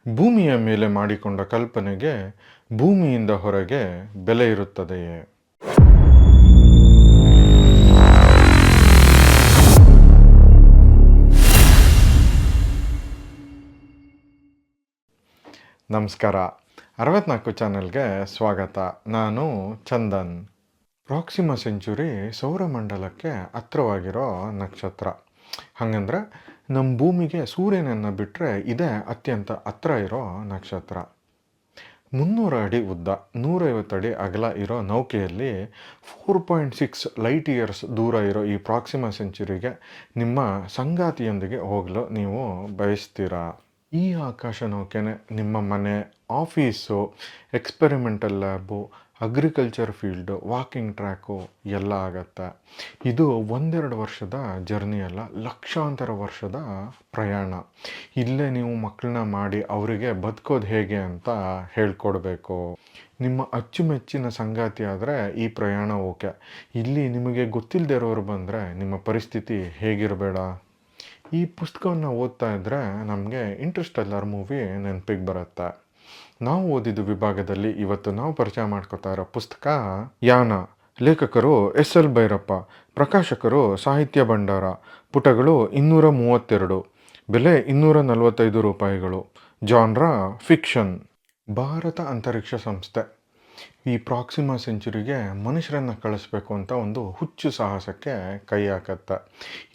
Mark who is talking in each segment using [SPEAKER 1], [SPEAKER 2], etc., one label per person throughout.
[SPEAKER 1] ಭೂಮಿಯ ಮೇಲೆ ಮಾಡಿಕೊಂಡ ಕಲ್ಪನೆಗೆ ಭೂಮಿಯಿಂದ ಹೊರಗೆ ಬೆಲೆ ಇರುತ್ತದೆಯೇ? ನಮಸ್ಕಾರ. 64 ಚಾನೆಲ್ಗೆ ಸ್ವಾಗತ. ನಾನು ಚಂದನ್. ಪ್ರಾಕ್ಸಿಮಾ ಸೆಂಚುರಿ ಸೌರಮಂಡಲಕ್ಕೆ ಹತ್ರವಾಗಿರೋ ನಕ್ಷತ್ರ. ಹಾಗಂದ್ರೆ ನಮ್ಮ ಭೂಮಿಗೆ ಸೂರ್ಯನನ್ನು ಬಿಟ್ಟರೆ ಇದೇ ಅತ್ಯಂತ ಹತ್ರ ಇರೋ ನಕ್ಷತ್ರ. 300 ಅಡಿ ಉದ್ದ, 150 ಅಡಿ ಅಗಲ ಇರೋ ನೌಕೆಯಲ್ಲಿ 4.6 ಲೈಟ್ ಇಯರ್ಸ್ ದೂರ ಇರೋ ಈ ಪ್ರಾಕ್ಸಿಮಾ ಸೆಂಚುರಿಗೆ ನಿಮ್ಮ ಸಂಗಾತಿಯೊಂದಿಗೆ ಹೋಗಲು ನೀವು ಬಯಸ್ತೀರಾ? ಈ ಆಕಾಶ ನೌಕೆನೆ ನಿಮ್ಮ ಮನೆ, office, experimental lab, agriculture field, walking track ಎಲ್ಲ ಆಗತ್ತೆ. ಇದು ಒಂದೆರಡು ವರ್ಷದ ಜರ್ನಿ ಅಲ್ಲ, ಲಕ್ಷಾಂತರ ವರ್ಷದ ಪ್ರಯಾಣ. ಇಲ್ಲೇ ನೀವು ಮಕ್ಕಳನ್ನ ಮಾಡಿ ಅವರಿಗೆ ಬದುಕೋದು ಹೇಗೆ ಅಂತ ಹೇಳ್ಕೊಡ್ಬೇಕು. ನಿಮ್ಮ ಅಚ್ಚುಮೆಚ್ಚಿನ ಸಂಗಾತಿ ಆದರೆ ಈ ಪ್ರಯಾಣ ಓಕೆ. ಇಲ್ಲಿ ನಿಮಗೆ ಗೊತ್ತಿಲ್ಲದೆ ಇರೋರು ಬಂದರೆ ನಿಮ್ಮ ಪರಿಸ್ಥಿತಿ ಹೇಗಿರಬೇಡ? ಈ ಪುಸ್ತಕವನ್ನು ಓದ್ತಾ ಇದ್ದರೆ ನಮಗೆ ಇಂಟರ್ಸ್ಟೆಲ್ಲರ್ ಮೂವಿ ನೆನಪಿಗೆ ಬರುತ್ತೆ. ನಾವು ಓದಿದ ವಿಭಾಗದಲ್ಲಿ ಇವತ್ತು ನಾವು ಪರಿಚಯ ಮಾಡ್ಕೋತಾ ಇರೋ ಪುಸ್ತಕ ಯಾನ. ಲೇಖಕರು ಎಸ್.ಎಲ್. ಭೈರಪ್ಪ. ಪ್ರಕಾಶಕರು ಸಾಹಿತ್ಯ ಭಂಡಾರ. ಪುಟಗಳು 232. ಬೆಲೆ 245 ರೂಪಾಯಿಗಳು. Genre fiction. ಭಾರತ ಅಂತರಿಕ್ಷ ಸಂಸ್ಥೆ ಈ ಪ್ರಾಕ್ಸಿಮಾ ಸೆಂಚುರಿಗೆ ಮನುಷ್ಯರನ್ನು ಕಳಿಸ್ಬೇಕು ಅಂತ ಒಂದು ಹುಚ್ಚು ಸಾಹಸಕ್ಕೆ ಕೈ ಹಾಕತ್ತೆ.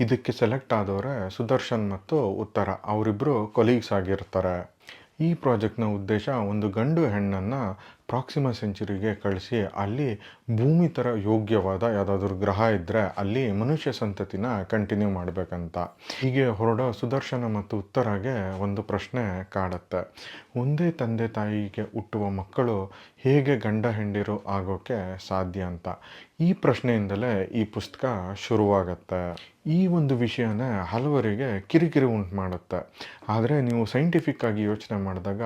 [SPEAKER 1] ಇದಕ್ಕೆ ಸೆಲೆಕ್ಟ್ ಆದವರೇ ಸುದರ್ಶನ್ ಮತ್ತು ಉತ್ತರ. ಅವರಿಬ್ಬರು ಕೊಲೀಗ್ಸ್ ಆಗಿರ್ತಾರೆ. ಈ ಪ್ರಾಜೆಕ್ಟ್ನ ಉದ್ದೇಶ ಒಂದು ಗಂಡು ಹೆಣ್ಣನ್ನು ಪ್ರಾಕ್ಸಿಮಾ ಸೆಂಚುರಿಗೆ ಕಳಿಸಿ ಅಲ್ಲಿ ಭೂಮಿ ಥರ ಯೋಗ್ಯವಾದ ಯಾವುದಾದ್ರೂ ಗ್ರಹ ಇದ್ದರೆ ಅಲ್ಲಿ ಮನುಷ್ಯ ಸಂತತಿನ ಕಂಟಿನ್ಯೂ ಮಾಡಬೇಕಂತ. ಹೀಗೆ ಹೊರಡೋ ಸುದರ್ಶನ ಮತ್ತು ಉತ್ತರಾಗೆ ಒಂದು ಪ್ರಶ್ನೆ ಕಾಡುತ್ತೆ. ಒಂದೇ ತಂದೆ ತಾಯಿಗೆ ಹುಟ್ಟುವ ಮಕ್ಕಳು ಹೇಗೆ ಗಂಡ ಹೆಂಡಿರು ಆಗೋಕ್ಕೆ ಸಾಧ್ಯ ಅಂತ. ಈ ಪ್ರಶ್ನೆಯಿಂದಲೇ ಈ ಪುಸ್ತಕ ಶುರುವಾಗತ್ತೆ. ಈ ಒಂದು ವಿಷಯನ ಹಲವರಿಗೆ ಕಿರಿಕಿರಿ ಉಂಟು ಮಾಡುತ್ತೆ. ಆದರೆ ನೀವು ಸೈಂಟಿಫಿಕ್ ಆಗಿ ಯೋಚನೆ ಮಾಡಿದಾಗ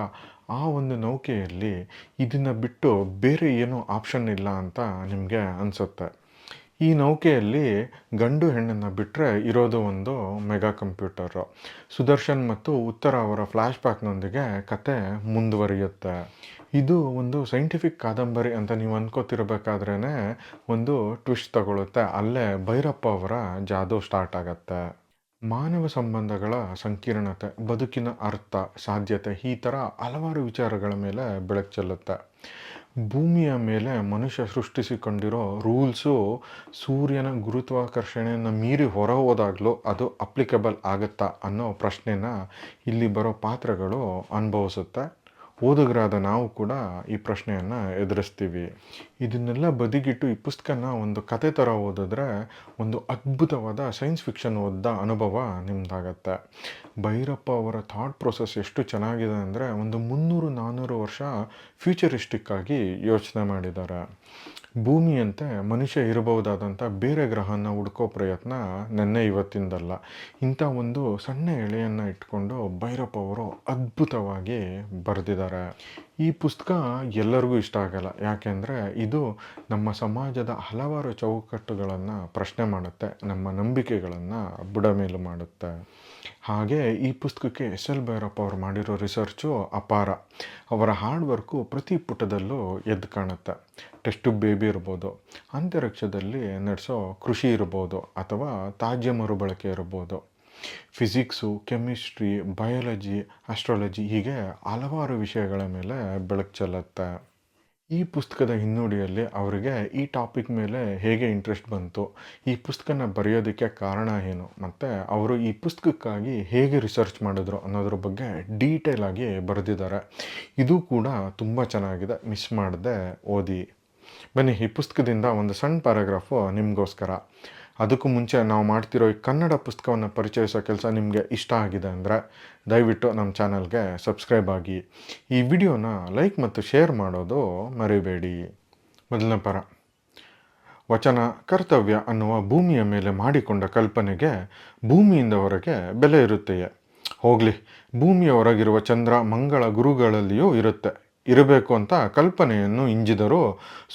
[SPEAKER 1] ಆ ಒಂದು ನೌಕೆಯಲ್ಲಿ ಇದನ್ನು ಬಿಟ್ಟು ಬೇರೆ ಏನೂ ಆಪ್ಷನ್ ಇಲ್ಲ ಅಂತ ನಿಮಗೆ ಅನಿಸುತ್ತೆ. ಈ ನೌಕೆಯಲ್ಲಿ ಗಂಡು ಹೆಣ್ಣನ್ನು ಬಿಟ್ಟರೆ ಇರೋದು ಒಂದು ಮೆಗಾ ಕಂಪ್ಯೂಟರು. ಸುದರ್ಶನ್ ಮತ್ತು ಉತ್ತರ ಅವರ ಫ್ಲ್ಯಾಶ್ ಬ್ಯಾಕ್ನೊಂದಿಗೆ ಕತೆ ಮುಂದುವರಿಯುತ್ತೆ. ಇದು ಒಂದು ಸೈಂಟಿಫಿಕ್ ಕಾದಂಬರಿ ಅಂತ ನೀವು ಅನ್ಕೋತಿರ್ಬೇಕಾದ್ರೇ ಒಂದು ಟ್ವಿಸ್ಟ್ ತಗೊಳುತ್ತೆ. ಅಲ್ಲೇ ಭೈರಪ್ಪ ಅವರ ಜಾದು ಸ್ಟಾರ್ಟ್ ಆಗತ್ತೆ. ಮಾನವ ಸಂಬಂಧಗಳ ಸಂಕೀರ್ಣತೆ, ಬದುಕಿನ ಅರ್ಥ, ಸಾಧ್ಯತೆ ಈ ಥರ ಹಲವಾರು ವಿಚಾರಗಳ ಮೇಲೆ ಬೆಳಕು ಚೆಲ್ಲುತ್ತೆ. ಭೂಮಿಯ ಮೇಲೆ ಮನುಷ್ಯ ಸೃಷ್ಟಿಸಿಕೊಂಡಿರೋ ರೂಲ್ಸು ಸೂರ್ಯನ ಗುರುತ್ವಾಕರ್ಷಣೆಯನ್ನು ಮೀರಿ ಹೊರ ಹೋದಾಗಲೂ ಅದು ಅಪ್ಲಿಕಬಲ್ ಆಗುತ್ತಾ ಅನ್ನೋ ಪ್ರಶ್ನೆನ ಇಲ್ಲಿ ಬರೋ ಪಾತ್ರಗಳು ಅನುಭವಿಸುತ್ತೆ. ಓದುಗರಾದ ನಾವು ಕೂಡ ಈ ಪ್ರಶ್ನೆಯನ್ನು ಎದುರಿಸ್ತೀವಿ. ಇದನ್ನೆಲ್ಲ ಬದಿಗಿಟ್ಟು ಈ ಪುಸ್ತಕನ ಒಂದು ಕತೆ ಥರ ಓದಿದ್ರೆ ಒಂದು ಅದ್ಭುತವಾದ ಸೈನ್ಸ್ ಫಿಕ್ಷನ್ ಓದಿದ ಅನುಭವ ನಿಮ್ದಾಗತ್ತೆ. ಭೈರಪ್ಪ ಅವರ ಥಾಟ್ ಪ್ರೊಸೆಸ್ ಎಷ್ಟು ಚೆನ್ನಾಗಿದೆ ಅಂದರೆ ಒಂದು 300-400 ವರ್ಷ ಫ್ಯೂಚರಿಸ್ಟಿಕ್ ಆಗಿ ಯೋಚನೆ ಮಾಡಿದ್ದಾರೆ. ಭೂಮಿಯಂತೆ ಮನುಷ್ಯ ಇರಬಹುದಾದಂಥ ಬೇರೆ ಗ್ರಹನ ಹುಡ್ಕೋ ಪ್ರಯತ್ನ ನೆನ್ನೆ ಇವತ್ತಿಂದಲ್ಲ. ಇಂಥ ಒಂದು ಸಣ್ಣ ಎಳೆಯನ್ನು ಇಟ್ಕೊಂಡು ಭೈರಪ್ಪ ಅವರು ಅದ್ಭುತವಾಗಿ ಬರೆದಿದ್ದಾರೆ. ಈ ಪುಸ್ತಕ ಎಲ್ಲರಿಗೂ ಇಷ್ಟ ಆಗಲ್ಲ. ಯಾಕೆಂದರೆ ಇದು ನಮ್ಮ ಸಮಾಜದ ಹಲವಾರು ಚೌಕಟ್ಟುಗಳನ್ನು ಪ್ರಶ್ನೆ ಮಾಡುತ್ತೆ, ನಮ್ಮ ನಂಬಿಕೆಗಳನ್ನು ಬುಡಮೇಲು ಮಾಡುತ್ತೆ. ಹಾಗೆ ಈ ಪುಸ್ತಕಕ್ಕೆ ಎಸ್.ಎಲ್. ಭೈರಪ್ಪ ಅವರು ಮಾಡಿರೋ ರಿಸರ್ಚು ಅಪಾರ. ಅವರ ಹಾರ್ಡ್ ವರ್ಕು ಪ್ರತಿ ಪುಟದಲ್ಲೂ ಎದ್ದು ಕಾಣುತ್ತೆ. ಟೆಸ್ಟ್ ಬೇಬಿ ಇರ್ಬೋದು, ಅಂತರಿಕ್ಷದಲ್ಲಿ ನಡೆಸೋ ಕೃಷಿ ಇರ್ಬೋದು, ಅಥವಾ ತ್ಯಾಜ್ಯ ಮರುಬಳಕೆ ಇರ್ಬೋದು, ಫಿಸಿಕ್ಸು, ಕೆಮಿಸ್ಟ್ರಿ, ಬಯಾಲಜಿ, ಆಸ್ಟ್ರಾಲಜಿ ಹೀಗೆ ಹಲವಾರು ವಿಷಯಗಳ ಮೇಲೆ ಬೆಳಕು ಚೆಲ್ಲುತ್ತೆ. ಈ ಪುಸ್ತಕದ ಹಿನ್ನುಡಿಯಲ್ಲಿ ಅವರಿಗೆ ಈ ಟಾಪಿಕ್ ಮೇಲೆ ಹೇಗೆ ಇಂಟ್ರೆಸ್ಟ್ ಬಂತು, ಈ ಪುಸ್ತಕನ ಬರೆಯೋದಕ್ಕೆ ಕಾರಣ ಏನು, ಮತ್ತು ಅವರು ಈ ಪುಸ್ತಕಕ್ಕಾಗಿ ಹೇಗೆ ರಿಸರ್ಚ್ ಮಾಡಿದ್ರು ಅನ್ನೋದ್ರ ಬಗ್ಗೆ ಡೀಟೇಲ್ ಆಗಿ ಬರೆದಿದ್ದಾರೆ. ಇದು ಕೂಡ ತುಂಬ ಚೆನ್ನಾಗಿದೆ. ಮಿಸ್ ಮಾಡದೆ ಓದಿ. ಬನ್ನಿ, ಈ ಪುಸ್ತಕದಿಂದ ಒಂದು ಸಣ್ಣ ಪ್ಯಾರಾಗ್ರಾಫು ನಿಮಗೋಸ್ಕರ. ಅದಕ್ಕೂ ಮುಂಚೆ ನಾವು ಮಾಡ್ತಿರೋ ಈ ಕನ್ನಡ ಪುಸ್ತಕವನ್ನು ಪರಿಚಯಿಸೋ ಕೆಲಸ ನಿಮಗೆ ಇಷ್ಟ ಆಗಿದೆ ಅಂದರೆ ದಯವಿಟ್ಟು ನಮ್ಮ ಚಾನಲ್ಗೆ ಸಬ್ಸ್ಕ್ರೈಬ್ ಆಗಿ. ಈ ವಿಡಿಯೋನ ಲೈಕ್ ಮತ್ತು ಶೇರ್ ಮಾಡೋದು ಮರಿಬೇಡಿ. ಮೊದಲನೇ ಪರ. ವಚನ ಕರ್ತವ್ಯ ಅನ್ನುವ ಭೂಮಿಯ ಮೇಲೆ ಮಾಡಿಕೊಂಡ ಕಲ್ಪನೆಗೆ ಭೂಮಿಯಿಂದ ಹೊರಗೆ ಬೆಲೆ ಇರುತ್ತೆಯೇ? ಹೋಗಲಿ, ಭೂಮಿಯ ಹೊರಗಿರುವ ಚಂದ್ರ, ಮಂಗಳ, ಗುರುಗಳಲ್ಲಿಯೂ ಇರಬೇಕು ಅಂತ ಕಲ್ಪನೆಯನ್ನು ಇಂಜಿದರೂ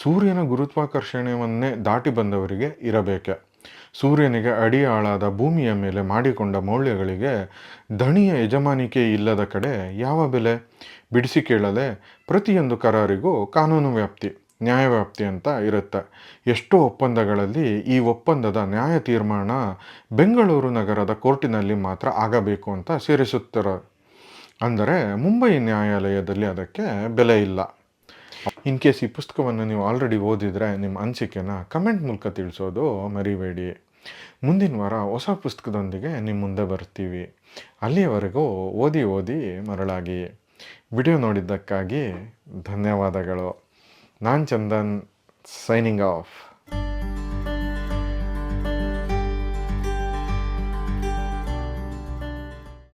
[SPEAKER 1] ಸೂರ್ಯನ ಗುರುತ್ವಾಕರ್ಷಣೆಯನ್ನೇ ದಾಟಿ ಬಂದವರಿಗೆ ಇರಬೇಕೆ? ಸೂರ್ಯನಿಗೆ ಅಡಿ ಆಳಾದ ಭೂಮಿಯ ಮೇಲೆ ಮಾಡಿಕೊಂಡ ಮೌಲ್ಯಗಳಿಗೆ ದಣಿಯ ಯಜಮಾನಿಕೆ ಇಲ್ಲದ ಕಡೆ ಯಾವ ಬೆಲೆ? ಬಿಡಿಸಿ ಕೇಳದೆ ಪ್ರತಿಯೊಂದು ಕರಾರಿಗೂ ಕಾನೂನು ವ್ಯಾಪ್ತಿ, ನ್ಯಾಯವ್ಯಾಪ್ತಿ ಅಂತ ಇರುತ್ತೆ. ಎಷ್ಟೋ ಒಪ್ಪಂದಗಳಲ್ಲಿ ಈ ಒಪ್ಪಂದದ ನ್ಯಾಯ ತೀರ್ಮಾನ ಬೆಂಗಳೂರು ನಗರದ ಕೋರ್ಟಿನಲ್ಲಿ ಮಾತ್ರ ಆಗಬೇಕು ಅಂತ ಸೇರಿಸುತ್ತಾರೆ. ಅಂದರೆ ಮುಂಬೈ ನ್ಯಾಯಾಲಯದಲ್ಲಿ ಅದಕ್ಕೆ ಬೆಲೆ ಇಲ್ಲ. ಇನ್ ಕೇಸ್ ಈ ಪುಸ್ತಕವನ್ನು ನೀವು ಆಲ್ರೆಡಿ ಓದಿದರೆ ನಿಮ್ಮ ಅನಿಸಿಕೆನ ಕಮೆಂಟ್ ಮೂಲಕ ತಿಳಿಸೋದು ಮರಿಬೇಡಿ. ಮುಂದಿನ ವಾರ ಹೊಸ ಪುಸ್ತಕದೊಂದಿಗೆ ನಿಮ್ಮ ಮುಂದೆ ಬರ್ತೀವಿ. ಅಲ್ಲಿಯವರೆಗೂ ಓದಿ ಮರಳಾಗಿ. ವಿಡಿಯೋ ನೋಡಿದ್ದಕ್ಕಾಗಿ ಧನ್ಯವಾದಗಳು. ನಾನು ಚಂದನ್, ಸೈನಿಂಗ್ ಆಫ್.